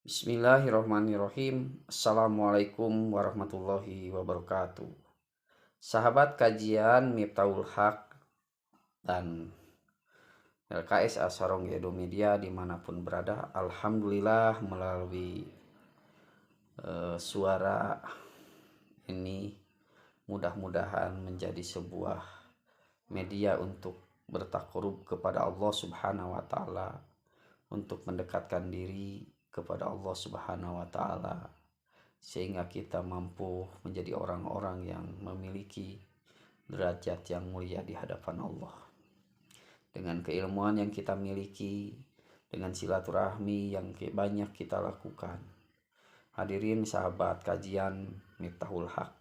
Bismillahirrahmanirrahim. Assalamualaikum warahmatullahi wabarakatuh. Sahabat kajian Miftahul Haq dan LKS Asharong Edo Media dimanapun berada, Alhamdulillah melalui suara ini mudah-mudahan menjadi sebuah media untuk bertakarub kepada Allah Subhanahu wa taala, untuk mendekatkan diri kepada Allah Subhanahu wa taala, sehingga kita mampu menjadi orang-orang yang memiliki derajat yang mulia di hadapan Allah. Dengan keilmuan yang kita miliki, dengan silaturahmi yang banyak kita lakukan. Hadirin sahabat kajian Miftahul Haq,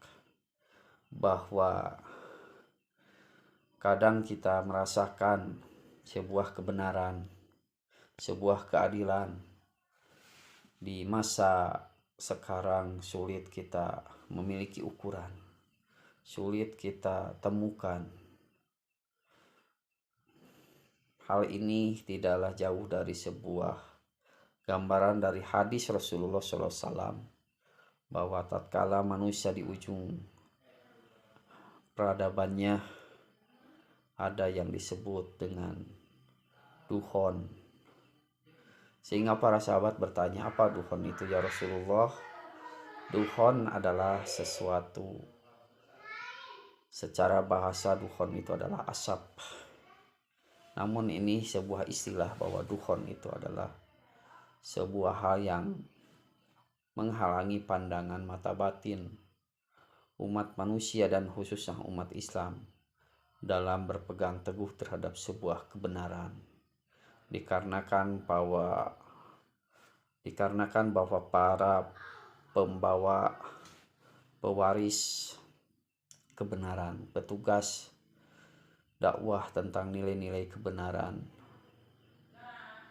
bahwa kadang kita merasakan sebuah kebenaran, sebuah keadilan di masa sekarang sulit kita memiliki ukuran, sulit kita temukan. Hal ini tidaklah jauh dari sebuah gambaran dari hadis Rasulullah SAW, bahwa tatkala manusia di ujung peradabannya ada yang disebut dengan duhon. Sehingga para sahabat bertanya, apa duhon itu ya Rasulullah? Duhon adalah sesuatu, secara bahasa duhon itu adalah asap. Namun ini sebuah istilah bahwa duhon itu adalah sebuah hal yang menghalangi pandangan mata batin umat manusia dan khususnya umat Islam dalam berpegang teguh terhadap sebuah kebenaran. Dikarenakan bahwa para pembawa pewaris kebenaran, petugas dakwah tentang nilai-nilai kebenaran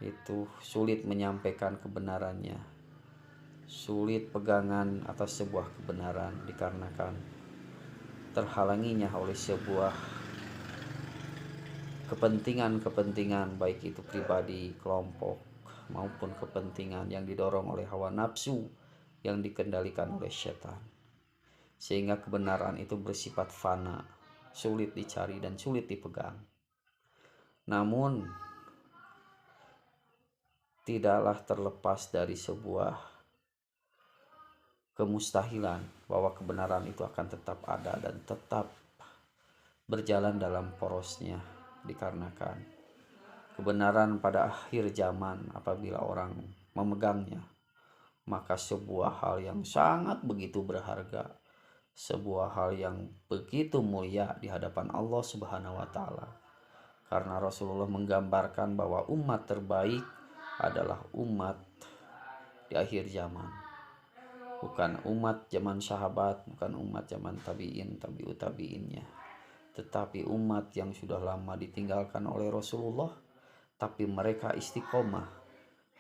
itu sulit menyampaikan kebenarannya, sulit pegangan atas sebuah kebenaran dikarenakan terhalanginya oleh sebuah kepentingan-kepentingan, baik itu pribadi, kelompok, maupun kepentingan yang didorong oleh hawa nafsu yang dikendalikan oleh setan. Sehingga kebenaran itu bersifat fana, sulit dicari dan sulit dipegang. Namun tidaklah terlepas dari sebuah kemustahilan bahwa kebenaran itu akan tetap ada dan tetap berjalan dalam porosnya, dikarenakan kebenaran pada akhir zaman apabila orang memegangnya, maka sebuah hal yang sangat begitu berharga, sebuah hal yang begitu mulia di hadapan Allah Subhanahu wa taala. Karena Rasulullah menggambarkan bahwa umat terbaik adalah umat di akhir zaman. Bukan umat zaman sahabat, bukan umat zaman tabi'in, tabi'ut tabi'innya, tetapi umat yang sudah lama ditinggalkan oleh Rasulullah, tapi mereka istiqomah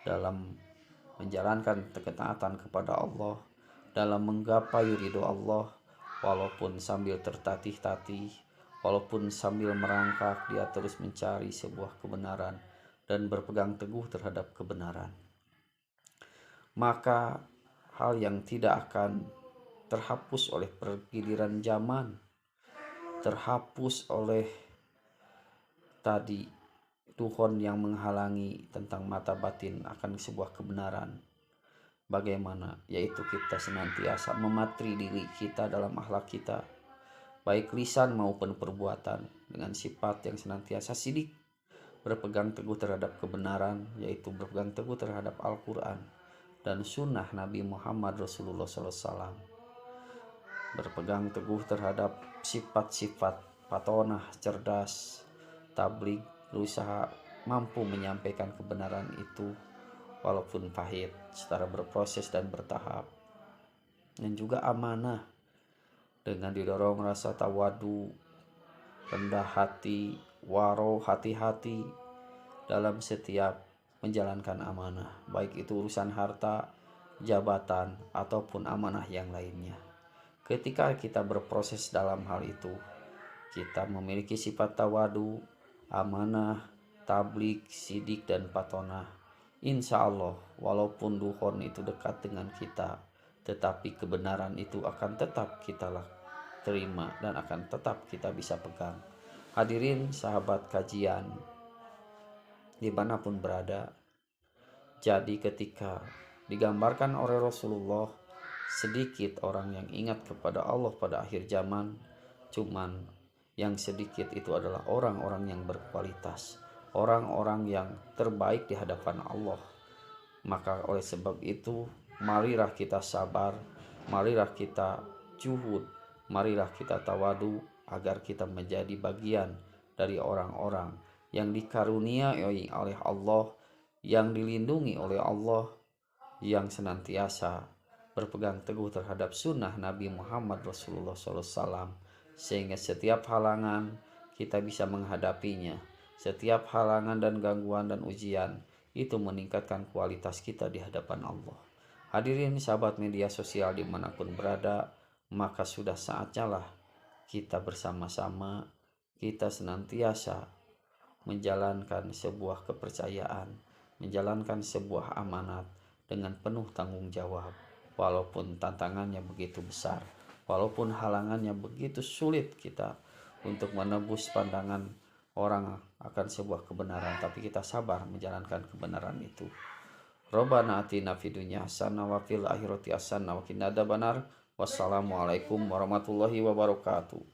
dalam menjalankan ketaatan kepada Allah, dalam menggapai ridho Allah, walaupun sambil tertatih-tatih, walaupun sambil merangkak, dia terus mencari sebuah kebenaran dan berpegang teguh terhadap kebenaran. Maka hal yang tidak akan terhapus oleh pergiliran zaman, terhapus oleh tadi duhon yang menghalangi tentang mata batin akan sebuah kebenaran. Bagaimana? Yaitu kita senantiasa mematri diri kita dalam akhlak kita, baik lisan maupun perbuatan, dengan sifat yang senantiasa sidik, berpegang teguh terhadap kebenaran, yaitu berpegang teguh terhadap Al-Quran dan sunnah Nabi Muhammad Rasulullah SAW, berpegang teguh terhadap sifat-sifat patonah, cerdas, tabligh, berusaha mampu menyampaikan kebenaran itu walaupun pahit, secara berproses dan bertahap. Dan juga amanah, dengan didorong rasa tawadu, rendah hati, waro, hati-hati dalam setiap menjalankan amanah, baik itu urusan harta, jabatan, ataupun amanah yang lainnya. Ketika kita berproses dalam hal itu, kita memiliki sifat tawadu, amanah, tabligh, sidik, dan patonah, insya Allah walaupun duhon itu dekat dengan kita, tetapi kebenaran itu akan tetap kita terima dan akan tetap kita bisa pegang. Hadirin sahabat kajian dimanapun berada, jadi ketika digambarkan oleh Rasulullah, sedikit orang yang ingat kepada Allah pada akhir zaman, cuman yang sedikit itu adalah orang-orang yang berkualitas, orang-orang yang terbaik di hadapan Allah. Maka oleh sebab itu, marilah kita sabar, marilah kita juhud, marilah kita tawadu agar kita menjadi bagian dari orang-orang yang dikaruniai oleh Allah, yang dilindungi oleh Allah, yang senantiasa berpegang teguh terhadap sunnah Nabi Muhammad Rasulullah SAW, sehingga setiap halangan kita bisa menghadapinya. Setiap halangan dan gangguan dan ujian itu meningkatkan kualitas kita di hadapan Allah. Hadirin sahabat media sosial dimanapun berada, maka sudah saatnya lah kita bersama-sama, kita senantiasa menjalankan sebuah kepercayaan, menjalankan sebuah amanat dengan penuh tanggung jawab. Walaupun tantangannya begitu besar, walaupun halangannya begitu sulit kita untuk menembus pandangan orang akan sebuah kebenaran, tapi kita sabar menjalankan kebenaran itu. Rabbana atina fid dunya hasanah wa fil akhirati hasanah wa qina adzabannar. Wassalamualaikum warahmatullahi wabarakatuh.